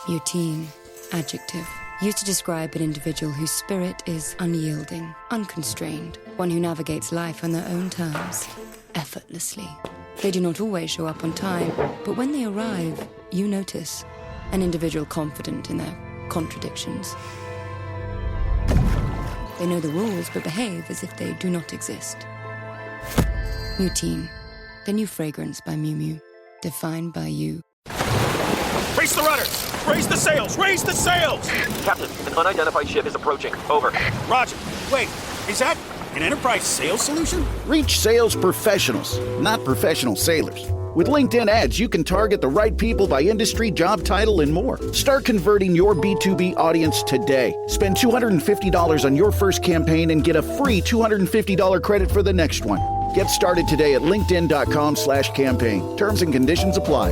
Mutine, adjective, used to describe an individual whose spirit is unyielding, unconstrained, one who navigates life on their own terms, effortlessly. They do not always show up on time, but when they arrive, you notice an individual confident in their contradictions. They know the rules but behave as if they do not exist. Mutine, the new fragrance by Miu Miu, defined by you. Raise the rudders! Raise the sails! Raise the sails! Captain, an unidentified ship is approaching. Over. Roger. Wait, is that an Enterprise sales solution? Reach sales professionals, not professional sailors. With LinkedIn ads, you can target the right people by industry, job title, and more. Start converting your B2B audience today. Spend $250 on your first campaign and get a free $250 credit for the next one. Get started today at linkedin.com/campaign. Terms and conditions apply.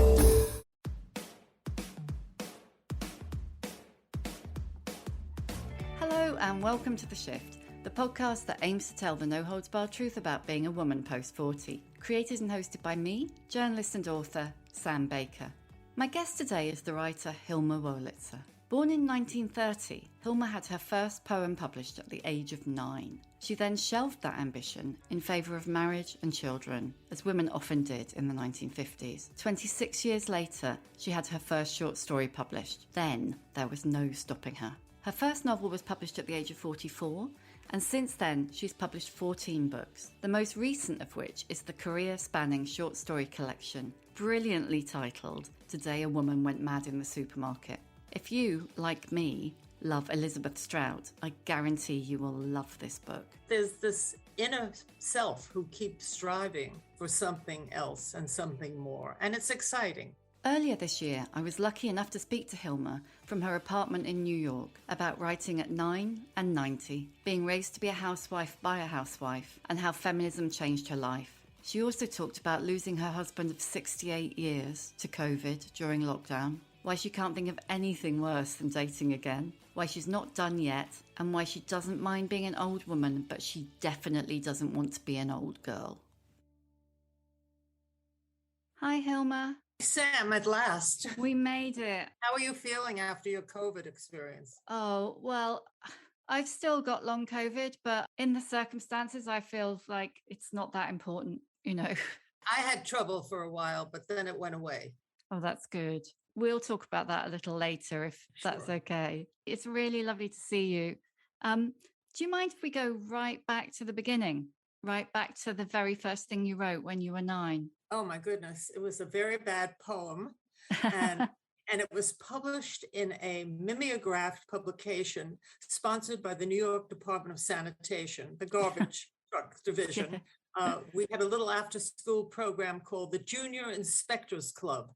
Hello and welcome to The Shift, the podcast that aims to tell the no-holds-barred truth about being a woman post-40. Created and hosted by me, journalist and author Sam Baker. My guest today is the writer Hilma Wolitzer. Born in 1930, Hilma had her first poem published at the age of 9. She then shelved that ambition in favour of marriage and children, as women often did in the 1950s. 26 years later, she had her first short story published. Then there was no stopping her. Her first novel was published at the age of 44, and since then she's published 14 books, the most recent of which is the career-spanning short story collection, brilliantly titled Today a Woman Went Mad in the Supermarket. If you, like me, love Elizabeth Strout, I guarantee you will love this book. There's this inner self who keeps striving for something else and something more, and it's exciting. Earlier this year, I was lucky enough to speak to Hilma from her apartment in New York about writing at 9 and 90, being raised to be a housewife by a housewife, and how feminism changed her life. She also talked about losing her husband of 68 years to COVID during lockdown, why she can't think of anything worse than dating again, why she's not done yet, and why she doesn't mind being an old woman, but she definitely doesn't want to be an old girl. Hi, Hilma. Sam, at last. We made it. How are you feeling after your COVID experience? Oh, well, I've still got long COVID, but in the circumstances, I feel like it's not that important, you know. I had trouble for a while, but then it went away. Oh, that's good. We'll talk about that a little later, if that's okay. It's really lovely to see you. Do you mind if we go right back to the beginning, right back to the very first thing you wrote when you were 9? Oh my goodness, it was a very bad poem, and it was published in a mimeographed publication sponsored by the New York Department of Sanitation, the garbage truck division. We had a little after-school program called the Junior Inspectors Club,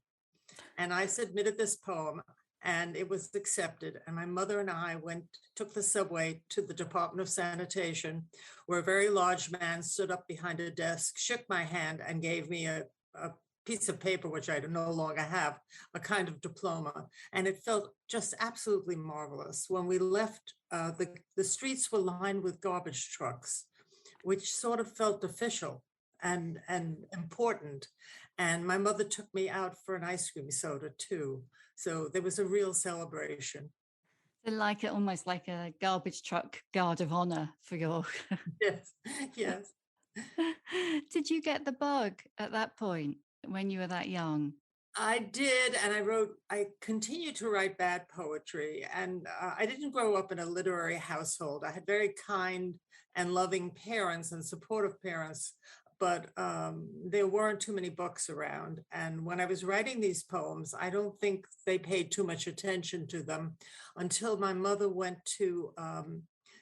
and I submitted this poem, and it was accepted. And my mother and I took the subway to the Department of Sanitation, where a very large man stood up behind a desk, shook my hand, and gave me a piece of paper, which I no longer have, a kind of diploma. And it felt just absolutely marvelous. When we left, the streets were lined with garbage trucks, which sort of felt official and important. And my mother took me out for an ice cream soda too. So there was a real celebration. Like it, almost like a garbage truck guard of honor for your... Yes. Did you get the bug at that point when you were that young? I did, and I continued to write bad poetry, and I didn't grow up in a literary household. I had very kind and loving parents and supportive parents, but there weren't too many books around. And when I was writing these poems, I don't think they paid too much attention to them until my mother went to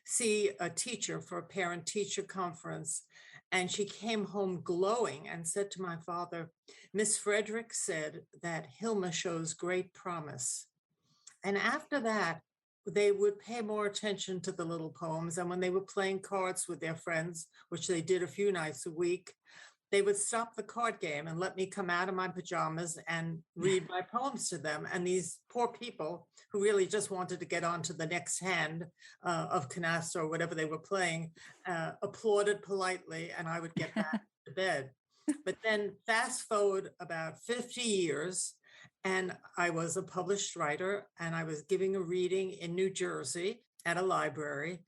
see a teacher for a parent-teacher conference. And she came home glowing and said to my father, "Miss Frederick said that Hilma shows great promise." And after that, they would pay more attention to the little poems. And when they were playing cards with their friends, which they did a few nights a week, they would stop the card game and let me come out of my pajamas and read my poems to them. And these poor people who really just wanted to get on to the next hand of canasta or whatever they were playing, applauded politely, and I would get back to bed. But then fast forward about 50 years, And I was a published writer, and I was giving a reading in New Jersey at a library.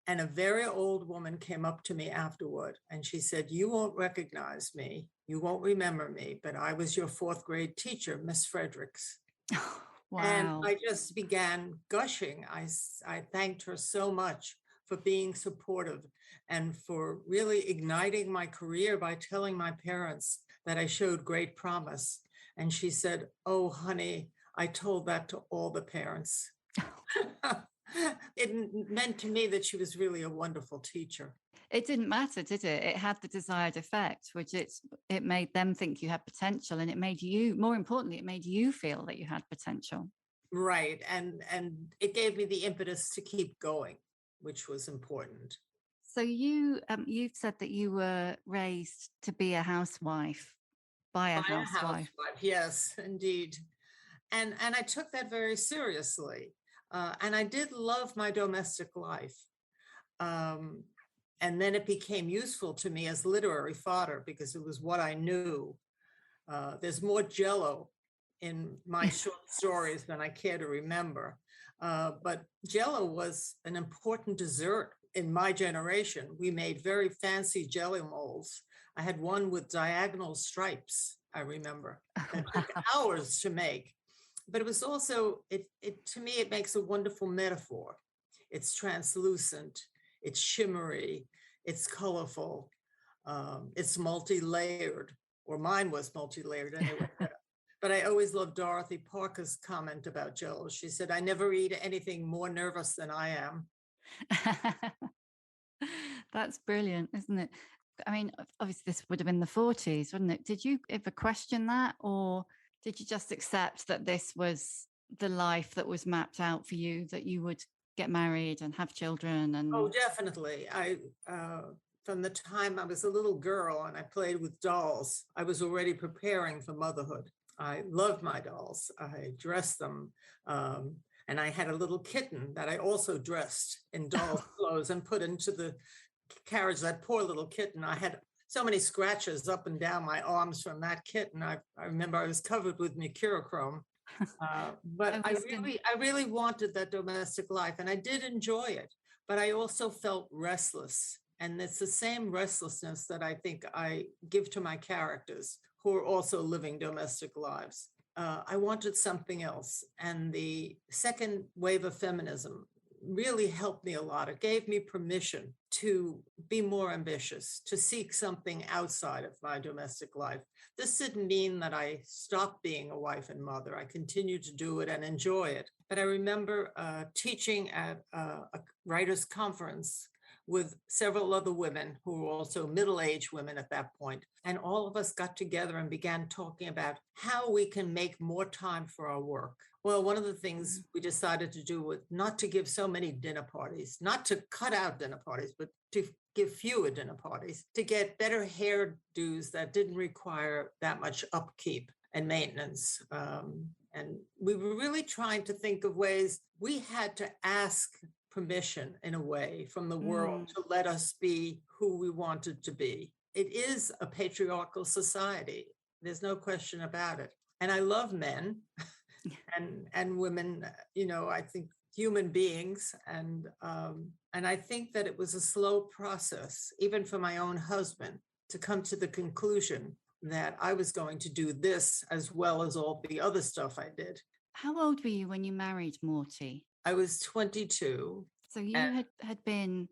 And a very old woman came up to me afterward, and she said, "You won't recognize me. You won't remember me, but I was your fourth grade teacher, Miss Fredericks." And Wow. I just began gushing. I thanked her so much for being supportive and for really igniting my career by telling my parents that I showed great promise. And she said, "Oh, honey, I told that to all the parents." It meant to me that she was really a wonderful teacher. It didn't matter, did it? It had the desired effect, which it made them think you had potential, and it made you, more importantly, it made you feel that you had potential. Right. And it gave me the impetus to keep going, which was important. So you've said that you were raised to be a housewife by a By a housewife. housewife, yes, indeed. And I took that very seriously. And I did love my domestic life. And then it became useful to me as literary fodder because it was what I knew. There's more Jell-O in my short stories than I care to remember. But Jell-O was an important dessert in my generation. We made very fancy jelly molds. I had one with diagonal stripes, I remember. It took hours to make. But it was also, to me, it makes a wonderful metaphor. It's translucent, it's shimmery, it's colorful, it's multi-layered, or mine was multi-layered anyway. But I always loved Dorothy Parker's comment about Jell-O. She said, "I never eat anything more nervous than I am." That's brilliant, isn't it? I mean, obviously this would have been the 40s, wouldn't it? Did you ever question that, or did you just accept that this was the life that was mapped out for you, that you would get married and have children? And Oh, definitely. From the time I was a little girl and I played with dolls, I was already preparing for motherhood. I loved my dolls. I dressed them. And I had a little kitten that I also dressed in doll clothes and put into the carriage. That poor little kitten. I had so many scratches up and down my arms from that kitten. I remember I was covered with mercurochrome. But I really wanted that domestic life, and I did enjoy it. But I also felt restless. And it's the same restlessness that I think I give to my characters who are also living domestic lives. I wanted something else. And the second wave of feminism really helped me a lot. It gave me permission to be more ambitious, to seek something outside of my domestic life. This didn't mean that I stopped being a wife and mother. I continued to do it and enjoy it. But I remember teaching at a writers' conference with several other women who were also middle-aged women at that point. And all of us got together and began talking about how we can make more time for our work. Well, one of the things we decided to do was not to give so many dinner parties, not to cut out dinner parties, but to give fewer dinner parties, to get better hairdos that didn't require that much upkeep and maintenance. And we were really trying to think of ways we had to ask permission in a way from the world to let us be who we wanted to be. It is a patriarchal society. There's no question about it. And I love men and women, I think human beings. And I think that it was a slow process, even for my own husband, to come to the conclusion that I was going to do this as well as all the other stuff I did. how old were you when you married Morty? I was 22. So you had been,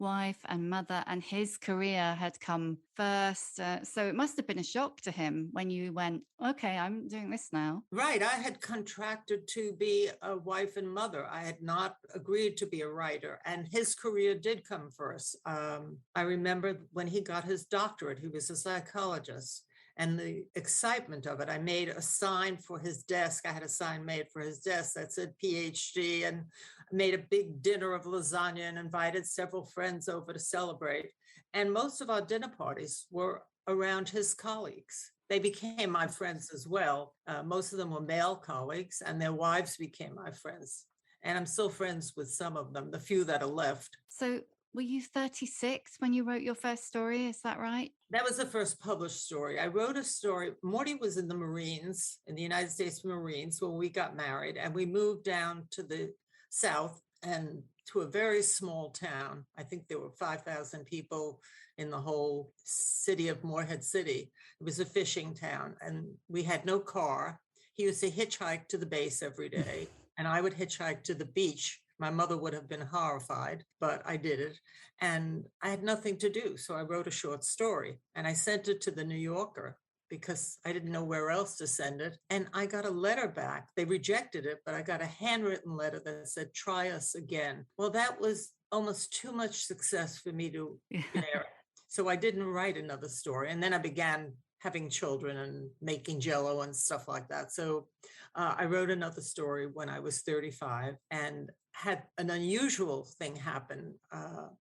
wife and mother, and his career had come first. So it must have been a shock to him when you went, okay, I'm doing this now. Right. I had contracted to be a wife and mother. I had not agreed to be a writer, and his career did come first. I remember when he got his doctorate, he was a psychologist. And the excitement of it, I made a sign for his desk. I had a sign made for his desk that said PhD, and made a big dinner of lasagna and invited several friends over to celebrate. And most of our dinner parties were around his colleagues. They became my friends as well. Most of them were male colleagues, and their wives became my friends. And I'm still friends with some of them, the few that are left. So were you 36 when you wrote your first story? Is that right? That was the first published story. I wrote a story. Morty was in the Marines, in the United States Marines, when we got married, and we moved down to the South and to a very small town. I think there were 5,000 people in the whole city of Morehead City. It was a fishing town, and we had no car. He used to hitchhike to the base every day, and I would hitchhike to the beach. My mother would have been horrified, but I did it. And I had nothing to do. So I wrote a short story and I sent it to the New Yorker because I didn't know where else to send it. And I got a letter back. They rejected it, but I got a handwritten letter that said, try us again. Well, that was almost too much success for me to bear. So I didn't write another story. And then I began having children and making Jell-O and stuff like that. So I wrote another story when I was 35 and had an unusual thing happen.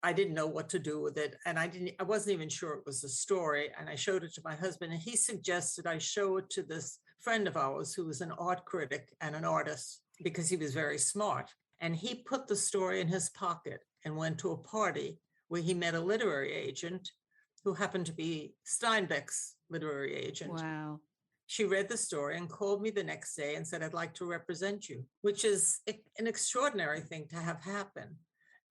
I didn't know what to do with it. And I wasn't even sure it was a story. And I showed it to my husband and he suggested I show it to this friend of ours who was an art critic and an artist because he was very smart. And he put the story in his pocket and went to a party where he met a literary agent who happened to be Steinbeck's literary agent. Wow. She read the story and called me the next day and said, I'd like to represent you, which is an extraordinary thing to have happen.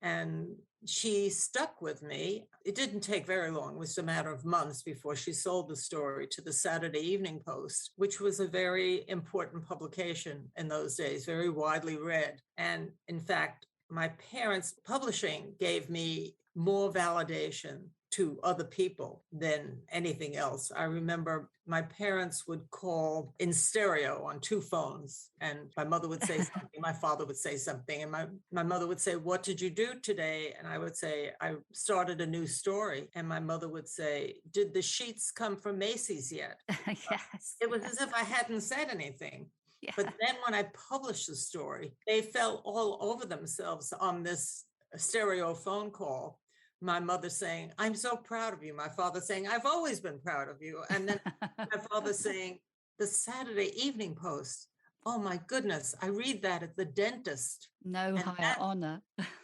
And she stuck with me. It didn't take very long. It was a matter of months before she sold the story to the Saturday Evening Post, which was a very important publication in those days, very widely read. And in fact, my parents' publishing gave me more validation to other people than anything else. I remember my parents would call in stereo on two phones, and my mother would say something, my father would say something, and my mother would say, what did you do today? And I would say, I started a new story. And my mother would say, did the sheets come from Macy's yet? Yes. It was as if I hadn't said anything. Yeah. But then when I published the story, they fell all over themselves on this stereo phone call. My mother saying, I'm so proud of you. My father saying, I've always been proud of you. And then my father saying, the Saturday Evening Post. Oh my goodness. I read that at the dentist. No higher honor.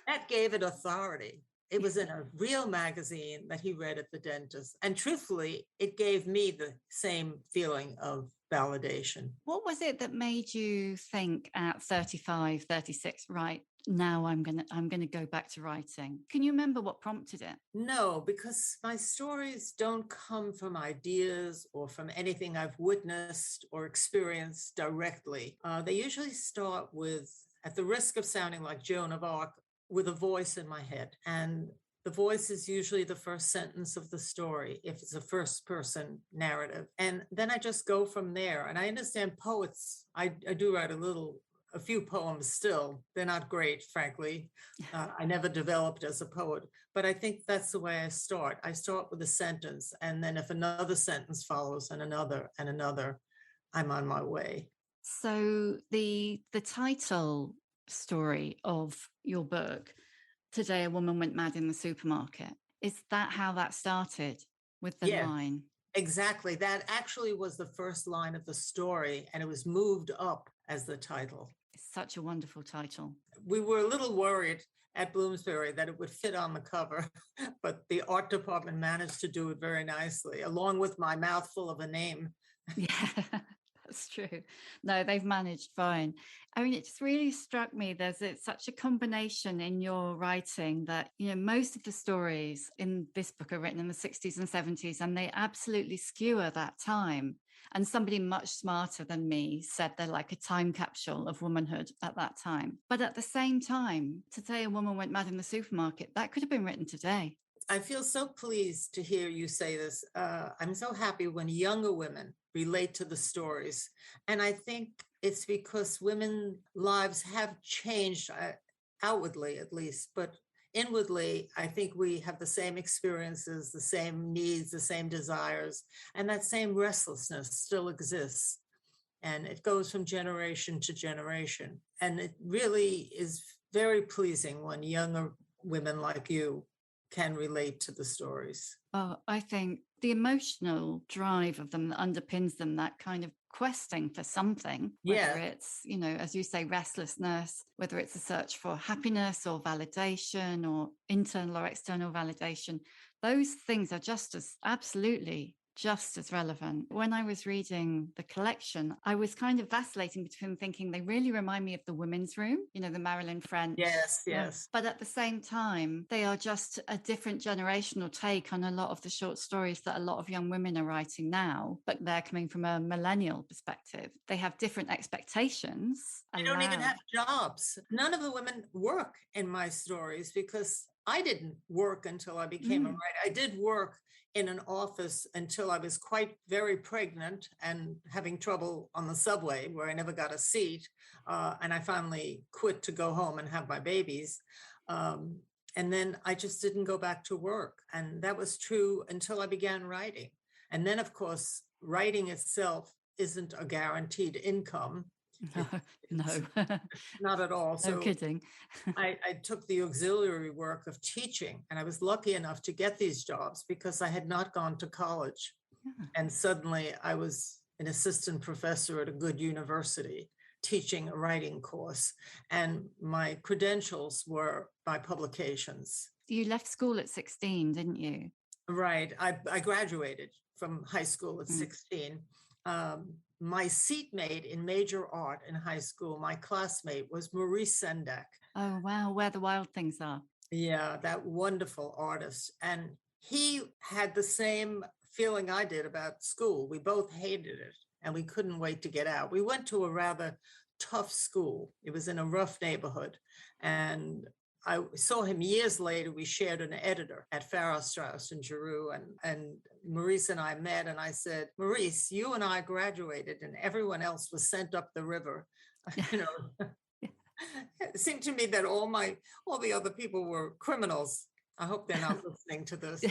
That gave it authority. It was in a real magazine that he read at the dentist. And truthfully, it gave me the same feeling of validation. What was it that made you think at 35, 36, right, now I'm gonna go back to writing? Can you remember what prompted it? No, because my stories don't come from ideas or from anything I've witnessed or experienced directly. They usually start with, at the risk of sounding like Joan of Arc, with a voice in my head. And the voice is usually the first sentence of the story, if it's a first person narrative. And then I just go from there. And I understand poets, I do write a few poems still. They're not great, frankly. I never developed as a poet, but I think that's the way I start. I start with a sentence, and then if another sentence follows and another, I'm on my way. So the title story of your book, Today a Woman Went Mad in the Supermarket, is that how that started with the line? Exactly. That actually was the first line of the story, and it was moved up as the title. It's such a wonderful title. We were a little worried at Bloomsbury that it would fit on the cover, but the art department managed to do it very nicely, along with my mouthful of a name. Yeah, that's true. No, they've managed fine. I mean, it just really struck me. It's such a combination in your writing that, most of the stories in this book are written in the 60s and 70s, and they absolutely skewer that time. And somebody much smarter than me said they're like a time capsule of womanhood at that time. But at the same time, Today a Woman Went Mad in the Supermarket, that could have been written today. I feel so pleased to hear you say this. I'm so happy when younger women relate to the stories. And I think it's because women's lives have changed, outwardly at least, but inwardly, I think we have the same experiences, the same needs, the same desires, and that same restlessness still exists. And it goes from generation to generation. And it really is very pleasing when younger women like you can relate to the stories. Oh, I think the emotional drive of them that underpins them, that kind of questing for something, whether it's, you know, as you say, restlessness, whether it's a search for happiness or validation or internal or external validation. Those things are just as absolutely just as relevant. When I was reading the collection, I was kind of vacillating between thinking they really remind me of the Women's Room, you know, the Marilyn French. Yes. But at the same time, they are just a different generational take on a lot of the short stories that a lot of young women are writing now, but they're coming from a millennial perspective. They have different expectations. They don't even have jobs. None of the women work in my stories because I didn't work until I became a writer. I did work in an office until I was very pregnant and having trouble on the subway where I never got a seat. And I finally quit to go home and have my babies. And then I just didn't go back to work. And that was true until I began writing. And then, of course, writing itself isn't a guaranteed income. No, not at all. No kidding. I took the auxiliary work of teaching, and I was lucky enough to get these jobs because I had not gone to college. Yeah. And suddenly I was an assistant professor at a good university teaching a writing course, and my credentials were my publications. You left school at 16, didn't you? Right. I graduated from high school at 16. My seatmate in major art in high school, my classmate, was Maurice Sendak. Oh, wow. Where the Wild Things Are. Yeah, that wonderful artist. And he had the same feeling I did about school. We both hated it and we couldn't wait to get out. We went to a rather tough school. It was in a rough neighborhood. And I saw him years later. We shared an editor at Farrar Straus in Giroux, and Maurice and I met, and I said, Maurice, you and I graduated and everyone else was sent up the river. You know, it seemed to me that all the other people were criminals. I hope they're not listening to this.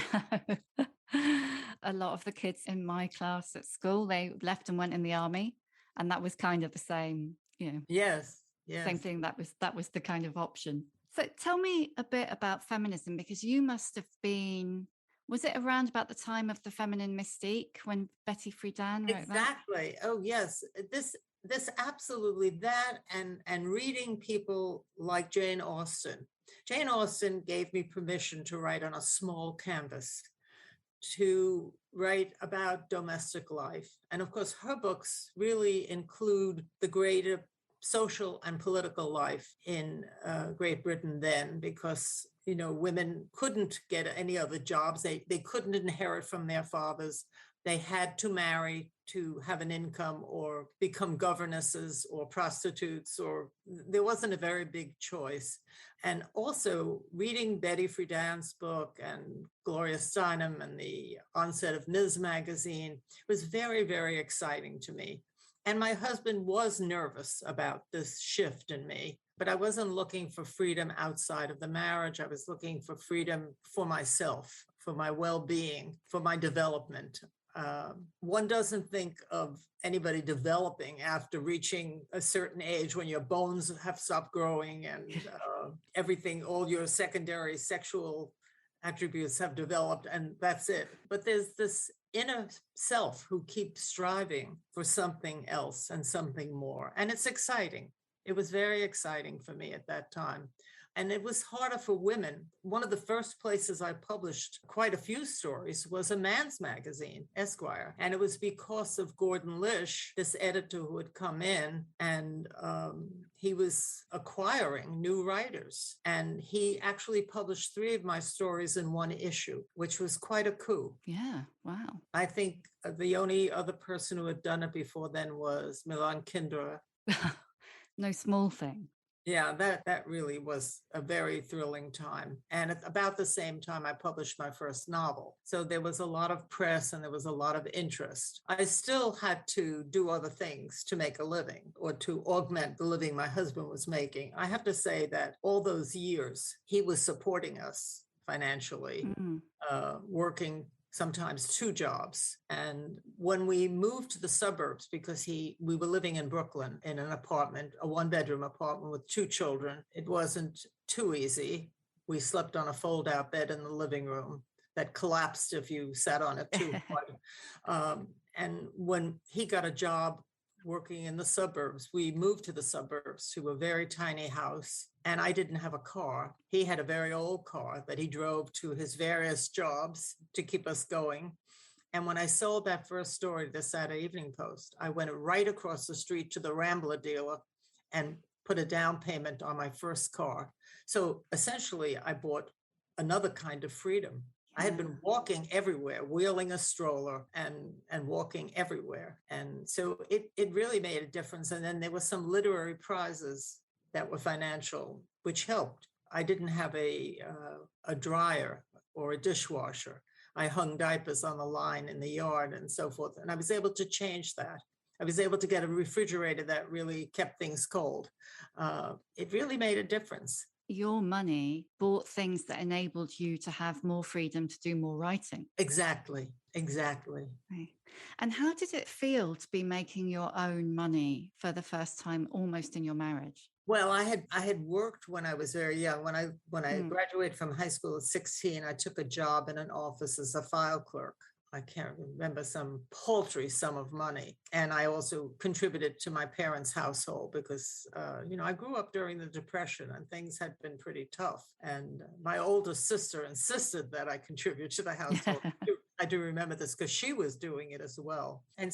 A lot of the kids in my class at school, they left and went in the army, and that was kind of the same, you know. Yes. Same thing. That was the kind of option. So tell me a bit about feminism, because you must have been, was it around about the time of the Feminine Mystique when Betty Friedan wrote Exactly. that? Oh, yes. This absolutely, that and reading people like Jane Austen. Jane Austen gave me permission to write on a small canvas, to write about domestic life. And of course, her books really include the greater social and political life in Great Britain then, because, you know, women couldn't get any other jobs. They couldn't inherit from their fathers. They had to marry to have an income or become governesses or prostitutes, or there wasn't a very big choice. And also reading Betty Friedan's book and Gloria Steinem and the onset of Ms. magazine was very, very exciting to me. And my husband was nervous about this shift in me, but I wasn't looking for freedom outside of the marriage. I was looking for freedom for myself, for my well-being, for my development. One doesn't think of anybody developing after reaching a certain age when your bones have stopped growing and everything, all your secondary sexual attributes have developed, and that's it. But there's this inner self who keeps striving for something else and something more. And it's exciting. It was very exciting for me at that time. And it was harder for women. One of the first places I published quite a few stories was a man's magazine, Esquire. And it was because of Gordon Lish, this editor who had come in, and he was acquiring new writers. And he actually published 3 of my stories in one issue, which was quite a coup. Yeah, wow. I think the only other person who had done it before then was Milan Kundera. No small thing. Yeah, that really was a very thrilling time. And at about the same time, I published my first novel. So there was a lot of press and there was a lot of interest. I still had to do other things to make a living or to augment the living my husband was making. I have to say that all those years, he was supporting us financially, working sometimes 2 jobs. And when we moved to the suburbs, because we were living in Brooklyn in an apartment, a 1-bedroom apartment with 2 children, it wasn't too easy. We slept on a fold-out bed in the living room that collapsed if you sat on it too hard. And when he got a job working in the suburbs. We moved to the suburbs to a very tiny house, and I didn't have a car. He had a very old car that he drove to his various jobs to keep us going. And when I sold that first story to the Saturday Evening Post, I went right across the street to the Rambler dealer and put a down payment on my first car. So essentially, I bought another kind of freedom. I had been walking everywhere, wheeling a stroller and walking everywhere. And so it really made a difference. And then there were some literary prizes that were financial, which helped. I didn't have a dryer or a dishwasher. I hung diapers on the line in the yard and so forth. And I was able to change that. I was able to get a refrigerator that really kept things cold. It really made a difference. Your money bought things that enabled you to have more freedom to do more writing. Exactly. Right. And how did it feel to be making your own money for the first time almost in your marriage? Well, I had worked when I was very young. When I graduated from high school at 16, I took a job in an office as a file clerk. I can't remember, some paltry sum of money. And I also contributed to my parents' household because, I grew up during the Depression and things had been pretty tough. And my older sister insisted that I contribute to the household. I do remember this because she was doing it as well. And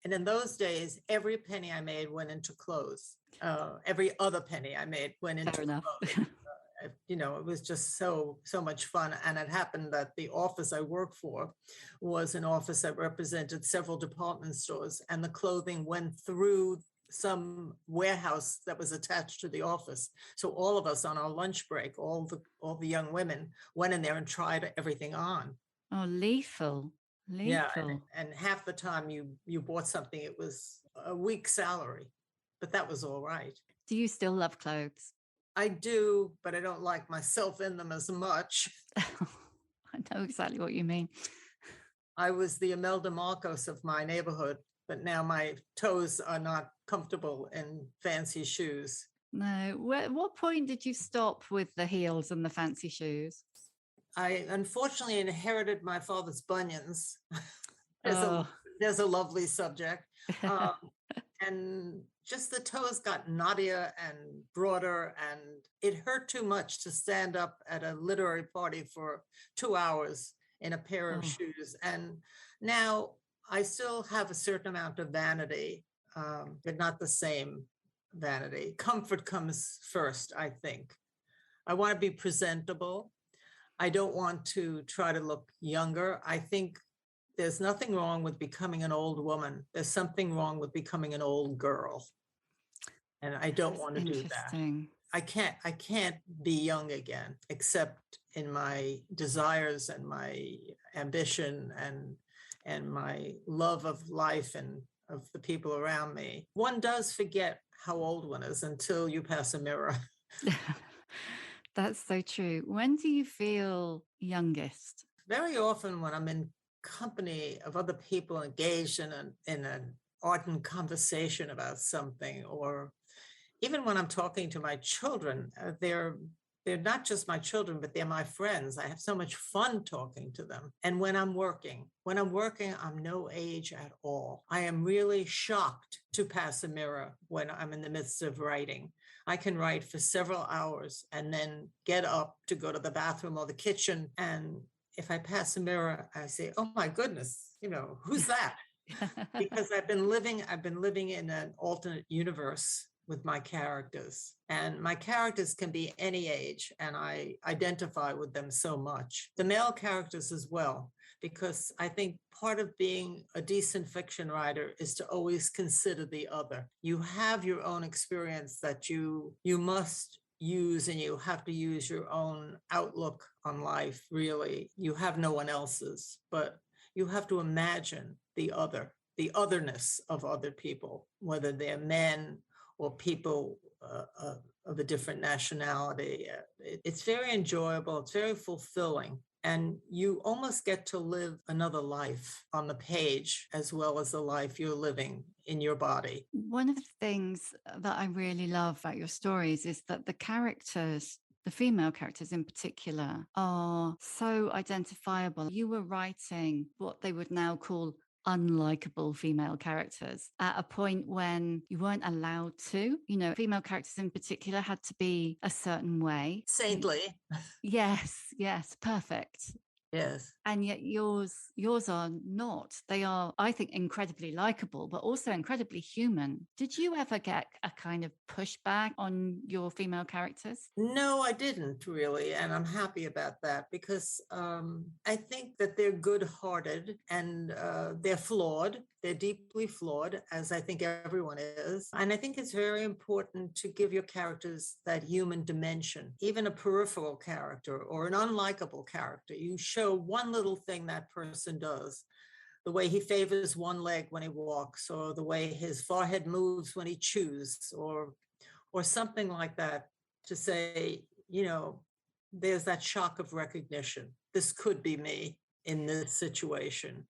in those days, every penny I made went into clothes. Every other penny I made went into clothes. It was just so much fun. And it happened that the office I worked for was an office that represented several department stores, and the clothing went through some warehouse that was attached to the office. So all of us on our lunch break, all the young women went in there and tried everything on. Oh, lethal. Yeah, and half the time you bought something, it was a week's salary, but that was all right. Do you still love clothes? I do, but I don't like myself in them as much. I know exactly what you mean. I was the Imelda Marcos of my neighborhood, but now my toes are not comfortable in fancy shoes. No. What point did you stop with the heels and the fancy shoes? I unfortunately inherited my father's bunions. There's a lovely subject. And just the toes got knottier and broader, and it hurt too much to stand up at a literary party for 2 hours in a pair of shoes. And now I still have a certain amount of vanity, but not the same vanity. Comfort comes first, I think. I want to be presentable. I don't want to try to look younger. I think there's nothing wrong with becoming an old woman. There's something wrong with becoming an old girl. And I don't want to do that. I can't be young again, except in my desires and my ambition and my love of life and of the people around me. One does forget how old one is until you pass a mirror. That's so true. When do you feel youngest? Very often when I'm in company of other people engaged in an ardent conversation about something, or even when I'm talking to my children, they're not just my children, but they're my friends. I have so much fun talking to them. And when I'm working, I'm no age at all. I am really shocked to pass a mirror when I'm in the midst of writing. I can write for several hours and then get up to go to the bathroom or the kitchen. And if I pass a mirror, I say, oh my goodness, who's that? Because I've been living in an alternate universe with my characters, and my characters can be any age, and I identify with them so much. The male characters as well, because I think part of being a decent fiction writer is to always consider the other. You have your own experience that you must use, and you have to use your own outlook on life, really. You have no one else's, but you have to imagine the otherness of other people, whether they're men or people of a different nationality. It's very enjoyable. It's very fulfilling. And you almost get to live another life on the page, as well as the life you're living in your body. One of the things that I really love about your stories is that the characters, the female characters in particular, are so identifiable. You were writing what they would now call unlikable female characters at a point when you weren't allowed to. You know, female characters in particular had to be a certain way. Saintly. Yes, perfect. Yes. And yet yours are not. They are, I think, incredibly likable, but also incredibly human. Did you ever get a kind of pushback on your female characters? No, I didn't really. And I'm happy about that because I think that they're good-hearted and they're flawed. They're deeply flawed, as I think everyone is. And I think it's very important to give your characters that human dimension, even a peripheral character or an unlikable character. You show one little thing that person does, the way he favors one leg when he walks, or the way his forehead moves when he chews, or something like that, to say, there's that shock of recognition. This could be me in this situation.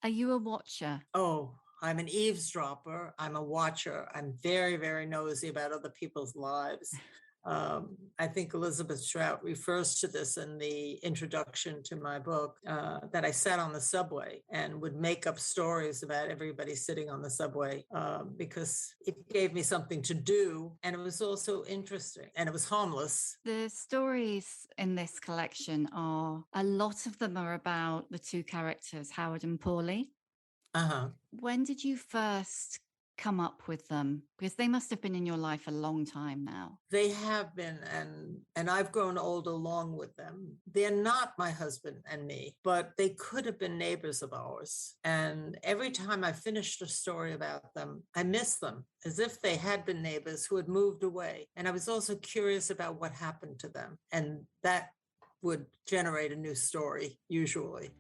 Are you a watcher? Oh, I'm an eavesdropper. I'm a watcher. I'm very, very nosy about other people's lives. I think Elizabeth Strout refers to this in the introduction to my book, that I sat on the subway and would make up stories about everybody sitting on the subway because it gave me something to do. And it was also interesting and it was harmless. The stories in this collection a lot of them are about the two characters, Howard and Paulie. Uh-huh. When did you first come up with them? Because they must have been in your life a long time now. They have been, and I've grown old along with them. They're not my husband and me, but they could have been neighbors of ours. And every time I finished a story about them, I miss them, as if they had been neighbors who had moved away. And I was also curious about what happened to them. And that would generate a new story, usually.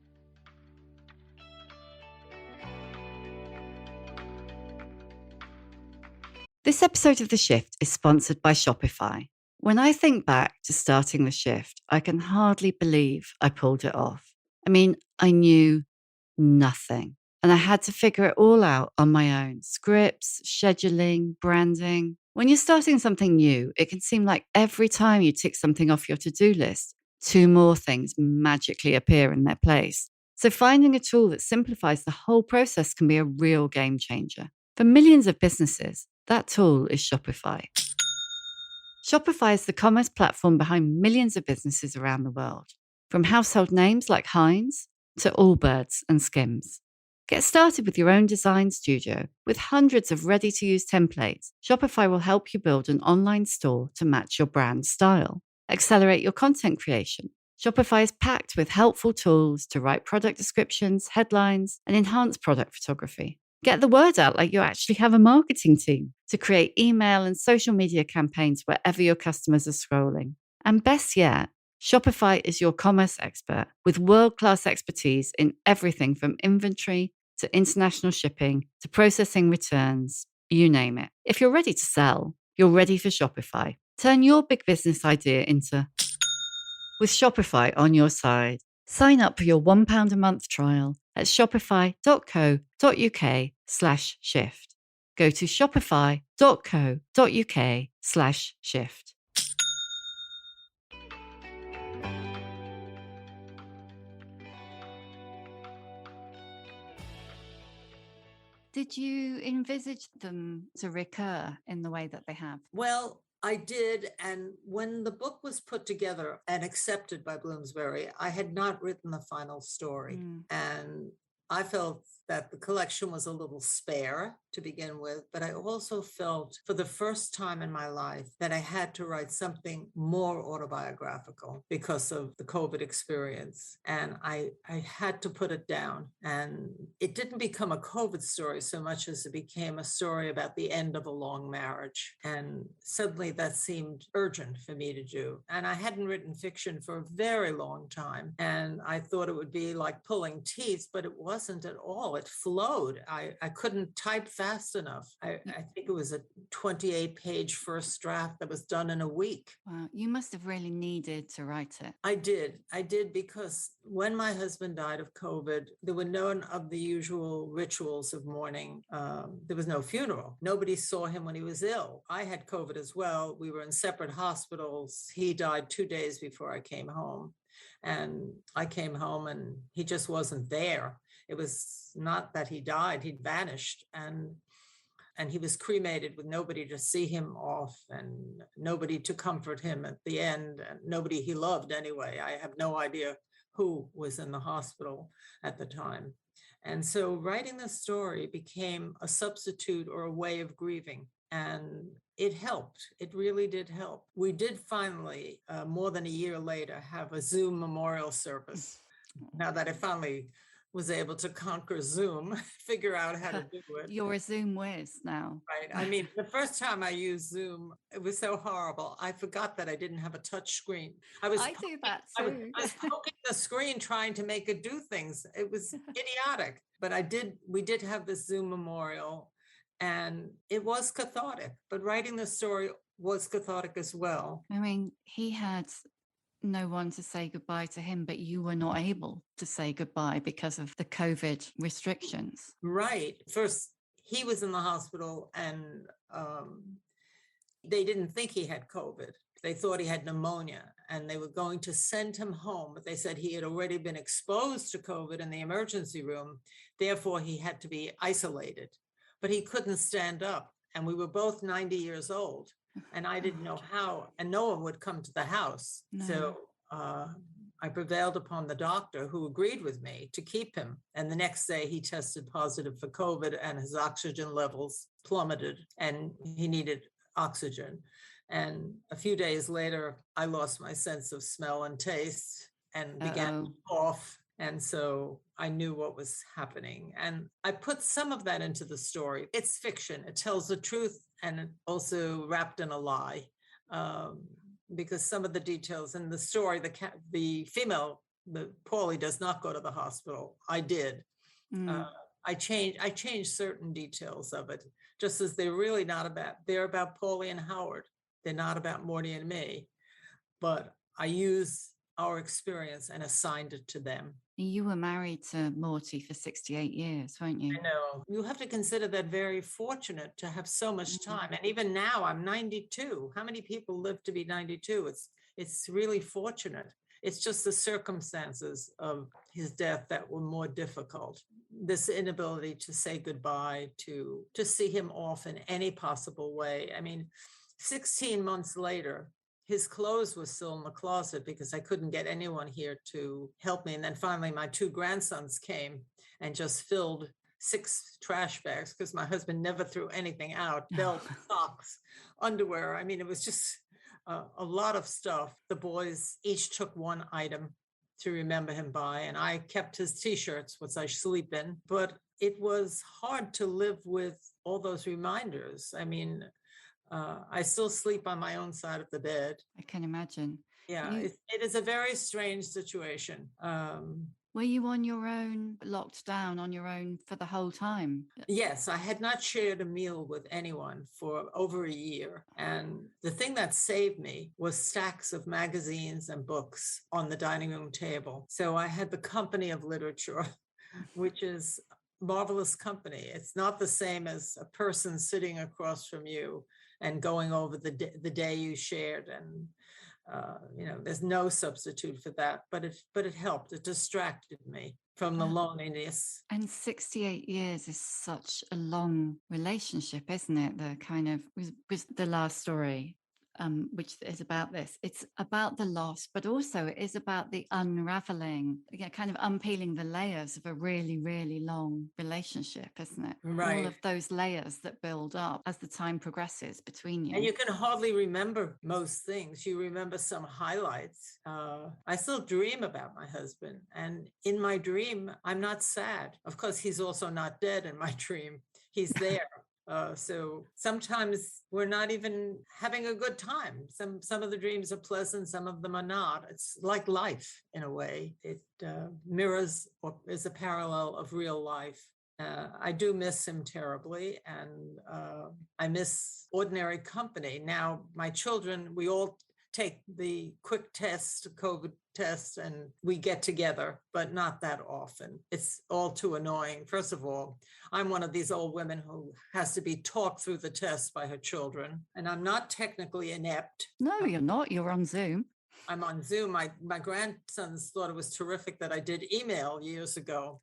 This episode of The Shift is sponsored by Shopify. When I think back to starting The Shift, I can hardly believe I pulled it off. I mean, I knew nothing, and I had to figure it all out on my own. Scripts, scheduling, branding. When you're starting something new, it can seem like every time you tick something off your to-do list, 2 more things magically appear in their place. So finding a tool that simplifies the whole process can be a real game changer. For millions of businesses, that tool is Shopify. Shopify is the commerce platform behind millions of businesses around the world, from household names like Heinz to Allbirds and Skims. Get started with your own design studio. With hundreds of ready-to-use templates, Shopify will help you build an online store to match your brand style. Accelerate your content creation. Shopify is packed with helpful tools to write product descriptions, headlines, and enhance product photography. Get the word out like you actually have a marketing team to create email and social media campaigns wherever your customers are scrolling. And best yet, Shopify is your commerce expert with world-class expertise in everything from inventory to international shipping to processing returns, you name it. If you're ready to sell, you're ready for Shopify. Turn your big business idea into with Shopify on your side. Sign up for your £1 a month trial at shopify.co.uk/shift. Go to shopify.co.uk/shift. Did you envisage them to recur in the way that they have? Well, I did. And when the book was put together and accepted by Bloomsbury, I had not written the final story. And I felt that the collection was a little spare to begin with, but I also felt for the first time in my life that I had to write something more autobiographical because of the COVID experience. And I had to put it down. And it didn't become a COVID story so much as it became a story about the end of a long marriage. And suddenly that seemed urgent for me to do. And I hadn't written fiction for a very long time. And I thought it would be like pulling teeth, but it wasn't at all. It flowed. I couldn't type fast enough. I think it was a 28-page first draft that was done in a week. Wow, you must have really needed to write it. I did because when my husband died of COVID, there were none of the usual rituals of mourning. There was no funeral. Nobody saw him when he was ill. I had COVID as well. We were in separate hospitals. He died 2 days before I came home. And I came home and he just wasn't there. It was not that he died, he'd vanished. And he was cremated with nobody to see him off and nobody to comfort him at the end, and nobody he loved anyway. I have no idea who was in the hospital at the time. And so writing the story became a substitute or a way of grieving. And it helped. It really did help. We did finally, more than a year later, have a Zoom memorial service. Now that I finally was able to conquer Zoom, figure out how to do it. You're a Zoom whiz now. Right. I mean, the first time I used Zoom, it was so horrible. I forgot that I didn't have a touch screen. I do that too. I was poking the screen trying to make it do things. It was idiotic. But we did have this Zoom memorial, and it was cathartic. But writing the story was cathartic as well. I mean, he had no one to say goodbye to him, but you were not able to say goodbye because of the COVID restrictions. Right. First, he was in the hospital and they didn't think he had COVID. They thought he had pneumonia and they were going to send him home, but they said he had already been exposed to COVID in the emergency room. Therefore, he had to be isolated, but he couldn't stand up. And we were both 90 years old. And I didn't know how, and no one would come to the house. No. So I prevailed upon the doctor, who agreed with me, to keep him. And the next day he tested positive for COVID and his oxygen levels plummeted and he needed oxygen. And a few days later, I lost my sense of smell and taste and began to cough. And so I knew what was happening. And I put some of that into the story. It's fiction. It tells the truth and also wrapped in a lie. Because some of the details in the story, the female, Paulie, does not go to the hospital. I did. I changed certain details of it, just as they're really not about, they're about Paulie and Howard. They're not about Morty and me. But I use our experience and assigned it to them. You were married to Morty for 68 years, weren't you? I know. You have to consider that very fortunate to have so much time. And even now, I'm 92. How many people live to be 92? It's really fortunate. It's just the circumstances of his death that were more difficult. This inability to say goodbye, to see him off in any possible way. I mean, 16 months later, his clothes were still in the closet because I couldn't get anyone here to help me. And then finally, my two grandsons came and just filled 6 trash bags because my husband never threw anything out, belt, socks, underwear. I mean, it was just a lot of stuff. The boys each took one item to remember him by, and I kept his T-shirts, which I sleep in. But it was hard to live with all those reminders. I mean, I still sleep on my own side of the bed. I can imagine. Yeah, it is a very strange situation. Were you on your own, locked down on your own for the whole time? Yes, I had not shared a meal with anyone for over a year. And the thing that saved me was stacks of magazines and books on the dining room table. So I had the company of literature, which is marvelous company. It's not the same as a person sitting across from you and going over the day you shared. And, there's no substitute for that, but it helped. It distracted me from the loneliness. And 68 years is such a long relationship, isn't it? The kind of, was the last story, which is about this. It's about the loss, but also it is about the unraveling, kind of unpeeling the layers of a really, really long relationship, isn't it? Right. All of those layers that build up as the time progresses between you. And you can hardly remember most things. You remember some highlights. I still dream about my husband. And in my dream, I'm not sad. Of course, he's also not dead in my dream. He's there. So sometimes we're not even having a good time. Some of the dreams are pleasant, some of them are not. It's like life in a way. It mirrors or is a parallel of real life. I do miss him terribly, and I miss ordinary company. Now, my children, we all take the quick test, COVID test, and we get together, but not that often. It's all too annoying. First of all, I'm one of these old women who has to be talked through the test by her children, and I'm not technically inept. No, you're not. You're on Zoom. I'm on Zoom. My grandsons thought it was terrific that I did email years ago.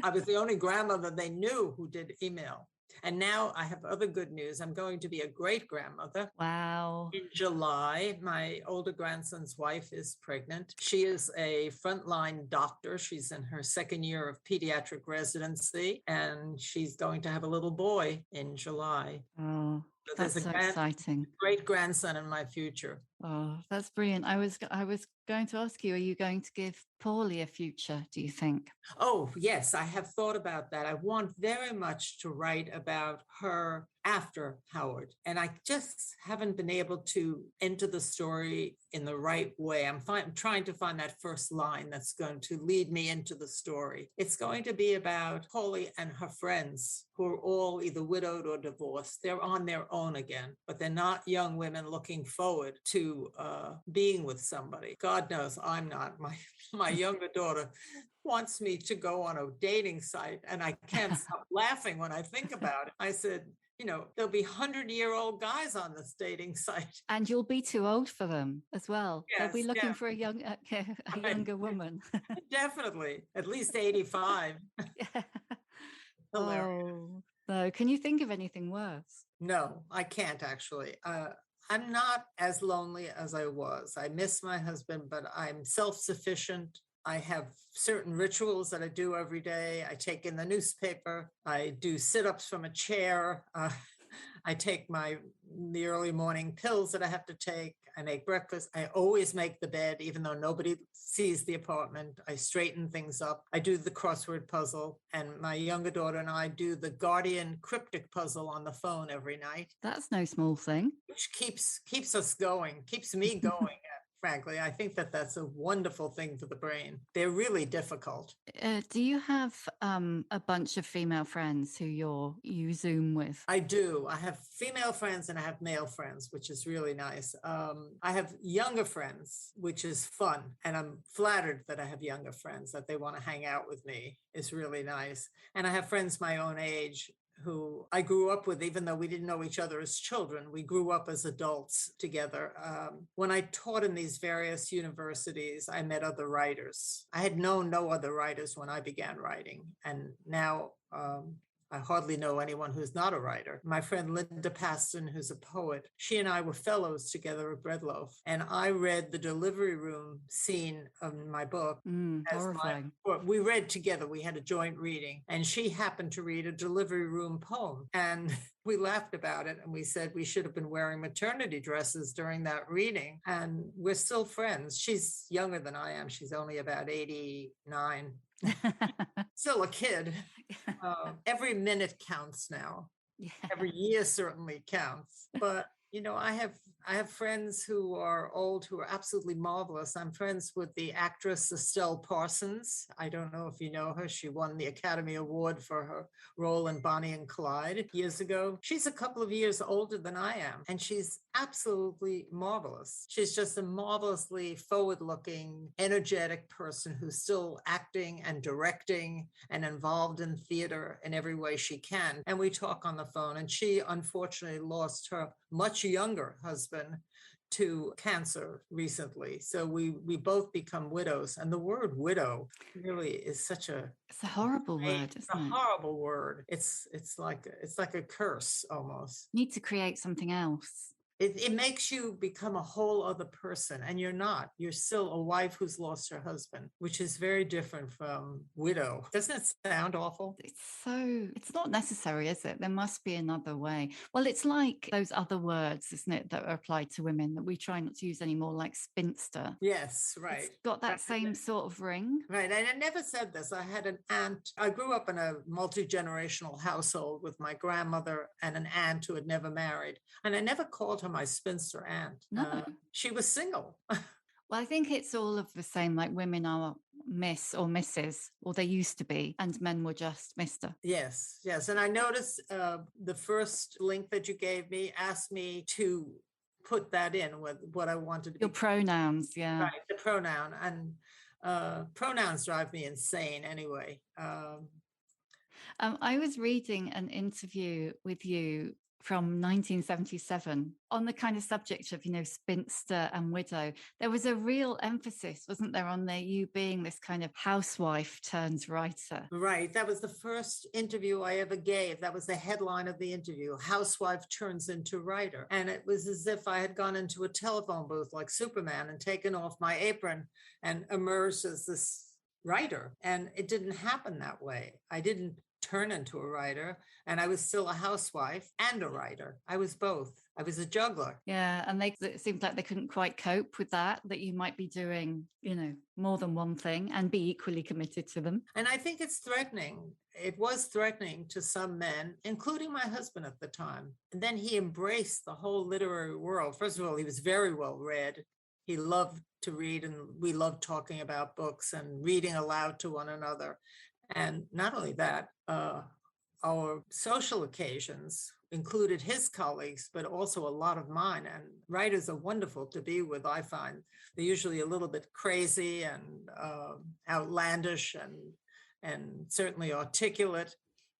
I was the only grandmother they knew who did email. And now I have other good news. I'm going to be a great grandmother. Wow. In July, my older grandson's wife is pregnant. She is a frontline doctor. She's in her second year of pediatric residency, and she's going to have a little boy in July. Oh, that's so exciting. Great grandson in my future. Oh, that's brilliant. I was going to ask you, are you going to give Paulie a future, do you think? Oh, yes, I have thought about that. I want very much to write about her after Howard. And I just haven't been able to enter the story in the right way. I'm trying to find that first line that's going to lead me into the story. It's going to be about Holly and her friends who are all either widowed or divorced. They're on their own again, but they're not young women looking forward to being with somebody. God knows I'm not. My younger daughter wants me to go on a dating site, and I can't stop laughing when I think about it. I said, there'll be 100-year-old guys on this dating site. And you'll be too old for them as well. Yes, they'll be looking for a younger woman. Definitely, at least 85. Yeah. Oh, no. Can you think of anything worse? No, I can't actually. I'm not as lonely as I was. I miss my husband, but I'm self-sufficient. I have certain rituals that I do every day. I take in the newspaper. I do sit-ups from a chair. I take the early morning pills that I have to take. I make breakfast. I always make the bed, even though nobody sees the apartment. I straighten things up. I do the crossword puzzle. And my younger daughter and I do the Guardian cryptic puzzle on the phone every night. That's no small thing. Which keeps us going, keeps me going. Frankly, I think that's a wonderful thing for the brain. They're really difficult. Do you have a bunch of female friends who you Zoom with? I do. I have female friends and I have male friends, which is really nice. I have younger friends, which is fun. And I'm flattered that I have younger friends, that they want to hang out with me. It's really nice. And I have friends my own age who I grew up with, even though we didn't know each other as children. We grew up as adults together. When I taught in these various universities, I met other writers. I had known no other writers when I began writing. And now I hardly know anyone who's not a writer. My friend Linda Paston, who's a poet, she and I were fellows together at Breadloaf. And I read the delivery room scene of my book. Horrifying. We read together. We had a joint reading. And she happened to read a delivery room poem. And we laughed about it. And we said we should have been wearing maternity dresses during that reading. And we're still friends. She's younger than I am. She's only about 89. Still a kid. Every minute counts now. Yeah. Every year certainly counts. But I have friends who are old who are absolutely marvelous. I'm friends with the actress Estelle Parsons. I don't know if you know her. She won the Academy Award for her role in Bonnie and Clyde years ago. She's a couple of years older than I am, and she's absolutely marvelous. She's just a marvelously forward-looking, energetic person who's still acting and directing and involved in theater in every way she can. And we talk on the phone, and she unfortunately lost her much younger husband to cancer recently. So we both become widows. And the word widow really is it's a horrible word, isn't it? It's a horrible word. It's like a curse almost. You need to create something else. It makes you become a whole other person, and you're not. You're still a wife who's lost her husband, which is very different from widow. Doesn't it sound awful? It's not necessary, is it? There must be another way. Well, it's like those other words, isn't it, that are applied to women that we try not to use anymore, like spinster. Yes, right. It's got that same sort of ring. Right. And I never said this. I had an aunt. I grew up in a multi-generational household with my grandmother and an aunt who had never married. And I never called her my spinster aunt. No. She was single. Well, I think it's all of the same, like women are Miss or Mrs., or they used to be, and men were just Mr. Yes. And I noticed the first link that you gave me asked me to put that in with what I wanted to Your pronouns, yeah. Right, the pronoun. And pronouns drive me insane anyway. I was reading an interview with you from 1977 on the kind of subject of, spinster and widow. There was a real emphasis, wasn't there, on you being this kind of housewife turns writer. Right. That was the first interview I ever gave. That was the headline of the interview. Housewife turns into writer. And it was as if I had gone into a telephone booth like Superman and taken off my apron and emerged as this writer. And it didn't happen that way. I didn't turn into a writer, and I was still a housewife and a writer. I was both. I was a juggler. Yeah, and it seemed like they couldn't quite cope with that you might be doing, more than one thing and be equally committed to them. And I think it's threatening. It was threatening to some men, including my husband at the time. And then he embraced the whole literary world. First of all, he was very well read. He loved to read, and we loved talking about books and reading aloud to one another. And not only that, our social occasions included his colleagues, but also a lot of mine. And writers are wonderful to be with, I find. They're usually a little bit crazy and outlandish and certainly articulate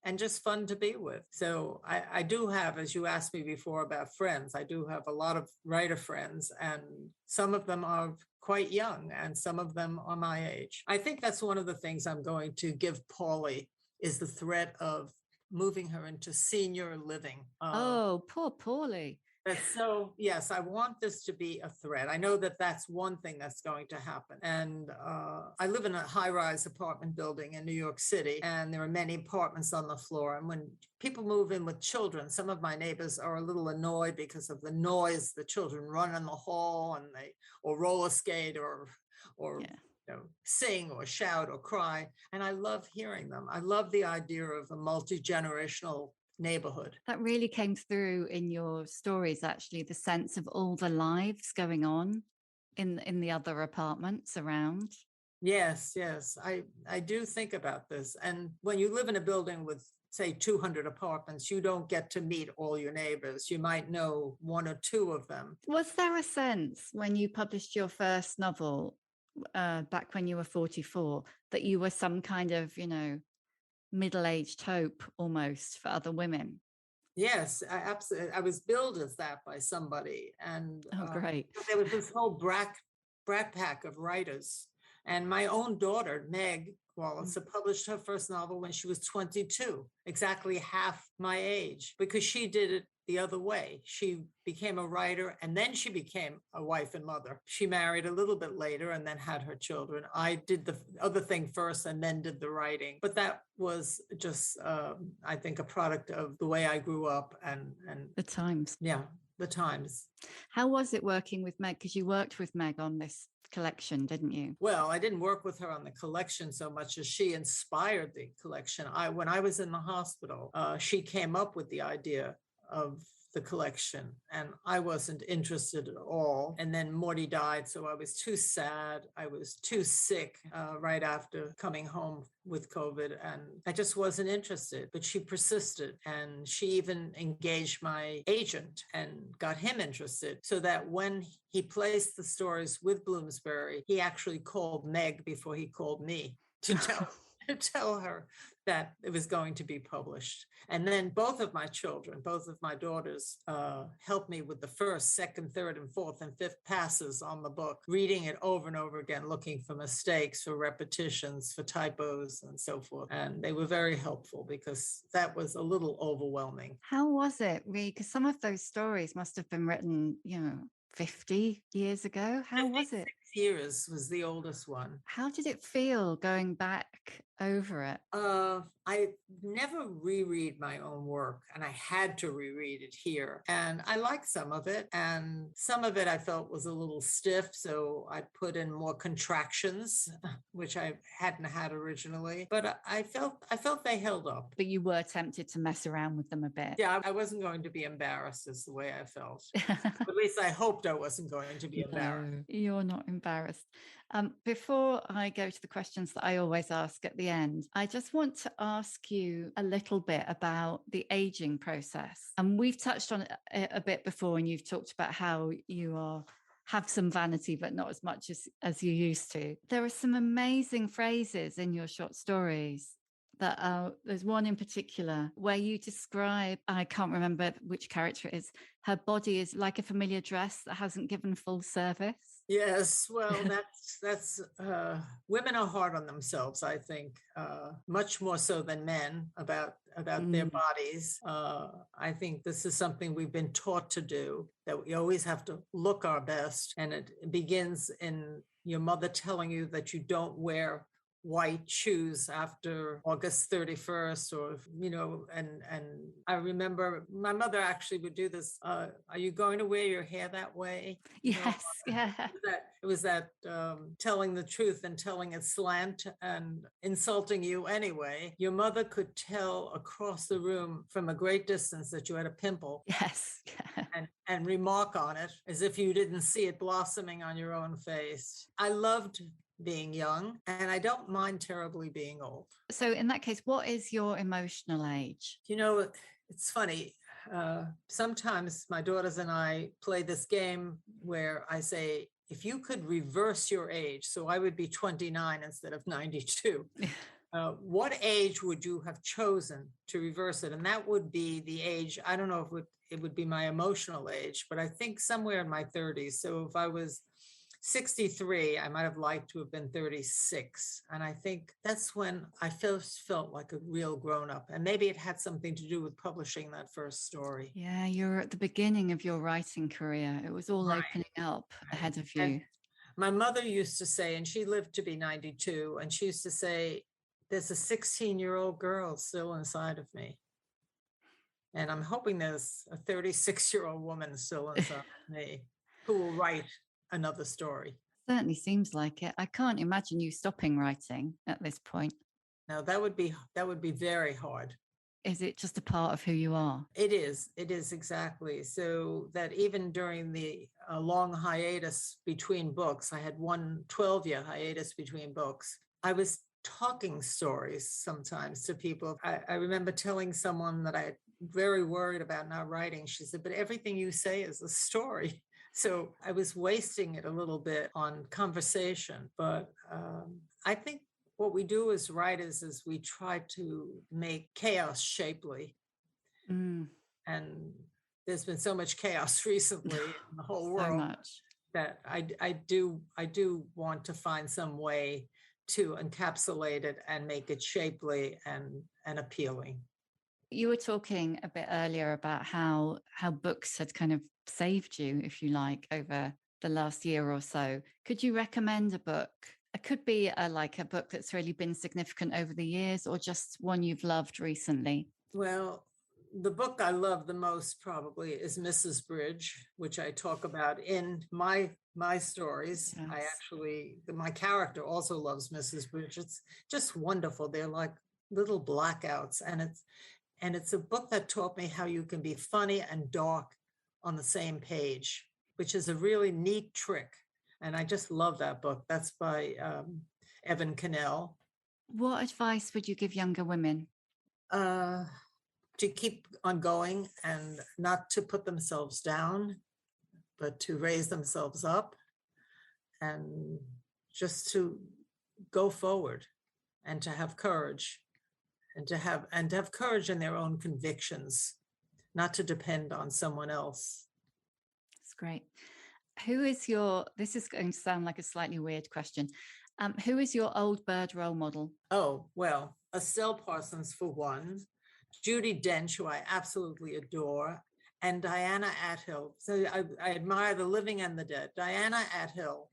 and just fun to be with. So I do have, as you asked me before about friends, I do have a lot of writer friends, and some of them are quite young and some of them are my age. I think that's one of the things I'm going to give Paulie, is the threat of moving her into senior living. Oh, poor Paulie. So, yes, I want this to be a threat. I know that that's one thing that's going to happen. And I live in a high-rise apartment building in New York City, and there are many apartments on the floor. And when people move in with children, some of my neighbors are a little annoyed because of the noise the children run in the hall, and or roller skate or sing or shout or cry. And I love hearing them. I love the idea of a multi-generational neighborhood. That really came through in your stories, actually, the sense of all the lives going on in the other apartments around. Yes. I do think about this. And when you live in a building with, say, 200 apartments, you don't get to meet all your neighbors. You might know one or two of them. Was there a sense when you published your first novel back when you were 44 that you were some kind of, middle-aged hope almost for other women? Yes, absolutely. I was billed as that by somebody. And great. There was this whole brat pack of writers. And my own daughter, Meg Wolitzer, published her first novel when she was 22, exactly half my age, because she did it the other way. She became a writer, and then she became a wife and mother. She married a little bit later and then had her children. I did the other thing first and then did the writing. But that was just, I think, a product of the way I grew up and the times. Yeah, the times. How was it working with Meg? Because you worked with Meg on this collection, didn't you? Well, I didn't work with her on the collection so much as she inspired the collection. When I was in the hospital, she came up with the idea of the collection, and I wasn't interested at all. And then Morty died, so I was too sad. I was too sick right after coming home with COVID, and I just wasn't interested. But she persisted, and she even engaged my agent and got him interested, so that when he placed the stories with Bloomsbury, he actually called Meg before he called me to tell her that it was going to be published. And then both of my children, both of my daughters, helped me with the first, second, third, and fourth, and fifth passes on the book, reading it over and over again, looking for mistakes, for repetitions, for typos, and so forth. And they were very helpful because that was a little overwhelming. How was it, Ree? Because some of those stories must have been written, 50 years ago. How was it? 6 years was the oldest one. How did it feel going back over it? I never reread my own work, and I had to reread it here. And I liked some of it, and some of it I felt was a little stiff, so I put in more contractions, which I hadn't had originally. But I felt they held up. But you were tempted to mess around with them a bit. Yeah, I wasn't going to be embarrassed, is the way I felt. At least I hoped I wasn't going to be embarrassed. No, you're not embarrassed. Before I go to the questions that I always ask at the end, I just want to ask you a little bit about the aging process. And we've touched on it a bit before, and you've talked about how you have some vanity, but not as much as you used to. There are some amazing phrases in your short stories that there's one in particular where you describe, I can't remember which character it is, her body is like a familiar dress that hasn't given full service. Yes, well, that's women are hard on themselves, I think, much more so than men about their bodies. I think this is something we've been taught to do, that we always have to look our best, and it begins in your mother telling you that you don't wear white shoes after August 31st, or and I remember my mother actually would do this. Are you going to wear your hair that way? Yes. Yeah. It was that telling the truth and telling it slant and insulting you anyway. Your mother could tell across the room from a great distance that you had a pimple. Yes. And remark on it as if you didn't see it blossoming on your own face. I loved being young, and I don't mind terribly being old. So in that case, what is your emotional age? It's funny. Sometimes my daughters and I play this game where I say, if you could reverse your age, so I would be 29 instead of 92, what age would you have chosen to reverse it? And that would be the age, I don't know if it would be my emotional age, but I think somewhere in my 30s. So if I was 63, I might have liked to have been 36. And I think that's when I first felt like a real grown-up. And maybe it had something to do with publishing that first story. Yeah, you're at the beginning of your writing career. It was all opening up ahead of you. And my mother used to say, and she lived to be 92, and she used to say, there's a 16-year-old girl still inside of me. And I'm hoping there's a 36-year-old woman still inside of me who will write another story. Certainly seems like it. I can't imagine you stopping writing at this point. No, that would be very hard. Is it just a part of who you are? It is exactly. So that even during the long hiatus between books, I had one 12-year hiatus between books, I was talking stories sometimes to people. I remember telling someone that I very worried about not writing. She said, but everything you say is a story. So I was wasting it a little bit on conversation. But I think what we do as writers is we try to make chaos shapely. And there's been so much chaos recently in the whole world that I do want to find some way to encapsulate it and make it shapely and appealing. You were talking a bit earlier about how books had kind of saved you, if you like, over the last year or so. Could you recommend a book? It could be a book that's really been significant over the years, or just one you've loved recently. Well, the book I love the most probably is Mrs. Bridge, which I talk about in my stories. Yes. My character also loves Mrs. Bridge. It's just wonderful. They're like little blackouts, and it's a book that taught me how you can be funny and dark on the same page, which is a really neat trick. And I just love that book. That's by Evan Cannell. What advice would you give younger women? To keep on going and not to put themselves down, but to raise themselves up and just to go forward and to have courage and to have courage in their own convictions, not to depend on someone else. That's great. This is going to sound like a slightly weird question. Who is your old bird role model? Oh, well, Estelle Parsons for one, Judi Dench, who I absolutely adore, and Diana Athill. So I admire the living and the dead. Diana Athill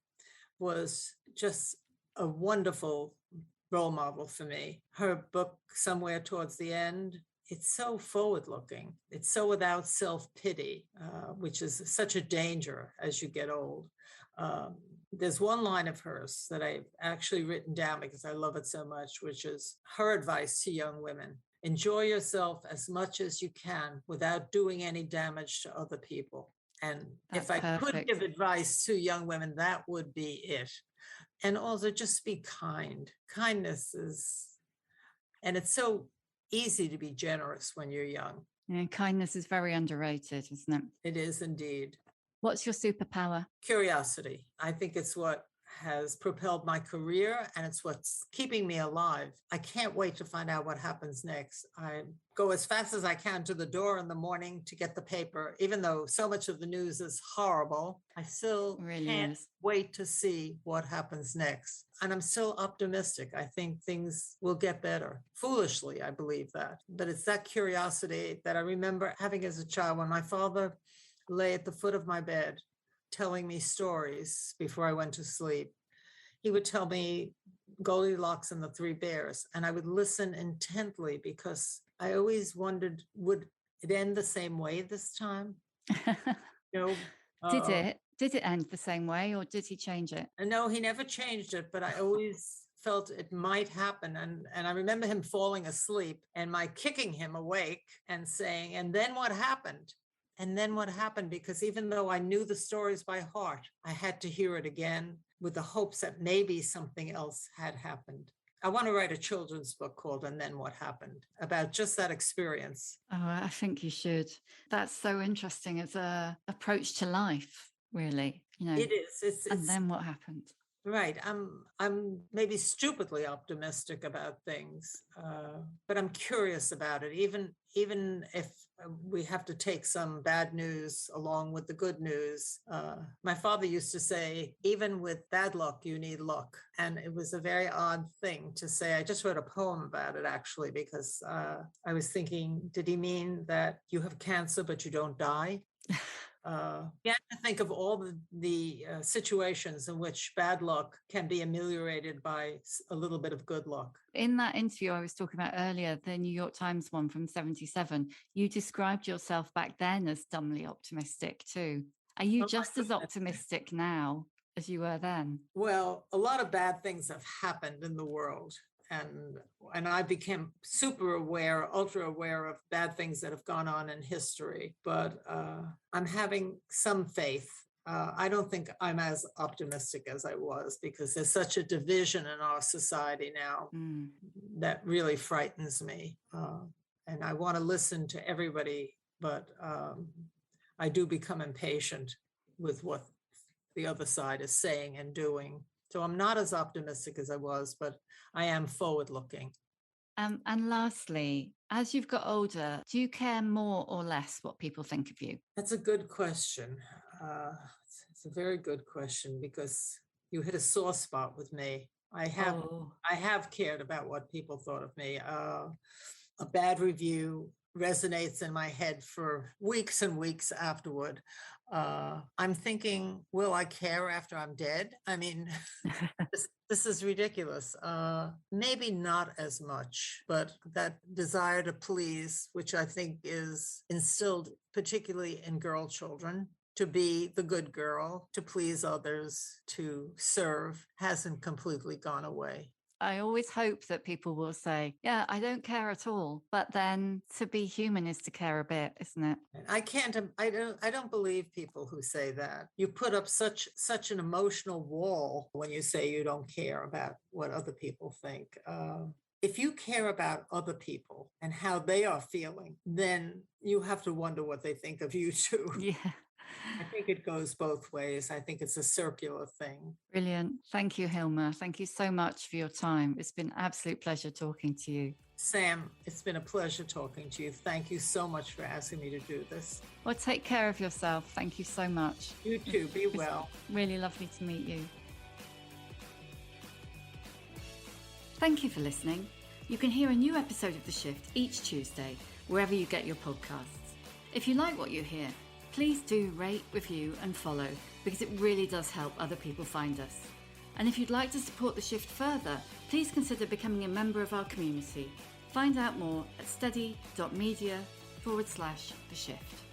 was just a wonderful role model for me. Her book, Somewhere Towards the End, it's so forward-looking. It's so without self-pity, which is such a danger as you get old. There's one line of hers that I've actually written down because I love it so much, which is her advice to young women. Enjoy yourself as much as you can without doing any damage to other people. And if I could give advice to young women, that would be it. And also just be kind. Kindness and it's so easy to be generous when you're young. Yeah, kindness is very underrated, isn't it? It is indeed. What's your superpower? Curiosity. I think it's what has propelled my career, and it's what's keeping me alive. I can't wait to find out what happens next. I go as fast as I can to the door in the morning to get the paper. Even though so much of the news is horrible, I still can't wait to see what happens next. And I'm still optimistic. I think things will get better. Foolishly, I believe that. But it's that curiosity that I remember having as a child when my father lay at the foot of my bed telling me stories before I went to sleep. He would tell me Goldilocks and the Three Bears, and I would listen intently because I always wondered, would it end the same way this time? Did it end the same way, or did he change it? No, he never changed it, but I always felt it might happen. And I remember him falling asleep and my kicking him awake and saying, and then what happened? And then what happened? Because even though I knew the stories by heart, I had to hear it again with the hopes that maybe something else had happened. I want to write a children's book called And Then What Happened, about just that experience. Oh, I think you should. That's so interesting as a approach to life, really. It is. And then what happened? Right. I'm maybe stupidly optimistic about things, but I'm curious about it. Even if we have to take some bad news along with the good news. My father used to say, even with bad luck, you need luck. And it was a very odd thing to say. I just wrote a poem about it, actually, because I was thinking, did he mean that you have cancer, but you don't die? You have to think of all the situations in which bad luck can be ameliorated by a little bit of good luck. In that interview I was talking about earlier, the New York Times one from 1977, you described yourself back then as dumbly optimistic too. Are you just as optimistic now as you were then? Well, a lot of bad things have happened in the world. And I became super aware, ultra aware of bad things that have gone on in history. But I'm having some faith. I don't think I'm as optimistic as I was, because there's such a division in our society now that really frightens me. And I want to listen to everybody, but I do become impatient with what the other side is saying and doing. So I'm not as optimistic as I was, but I am forward-looking. And lastly, as you've got older, do you care more or less what people think of you? That's a good question. It's a very good question, because you hit a sore spot with me. I have cared about what people thought of me. A bad review resonates in my head for weeks and weeks afterward. I'm thinking, will I care after I'm dead? I mean, this is ridiculous. Maybe not as much, but that desire to please, which I think is instilled particularly in girl children, to be the good girl, to please others, to serve, hasn't completely gone away. I always hope that people will say, yeah, I don't care at all. But then to be human is to care a bit, isn't it? I don't believe people who say that. You put up such an emotional wall when you say you don't care about what other people think. If you care about other people and how they are feeling, then you have to wonder what they think of you too. Yeah. I think it goes both ways. I think it's a circular thing. Brilliant. Thank you, Hilma. Thank you so much for your time. It's been an absolute pleasure talking to you. Sam, it's been a pleasure talking to you. Thank you so much for asking me to do this. Well, take care of yourself. Thank you so much. You too. Be well. Really lovely to meet you. Thank you for listening. You can hear a new episode of The Shift each Tuesday, wherever you get your podcasts. If you like what you hear, please do rate, review and follow, because it really does help other people find us. And if you'd like to support The Shift further, please consider becoming a member of our community. Find out more at steady.media/The Shift.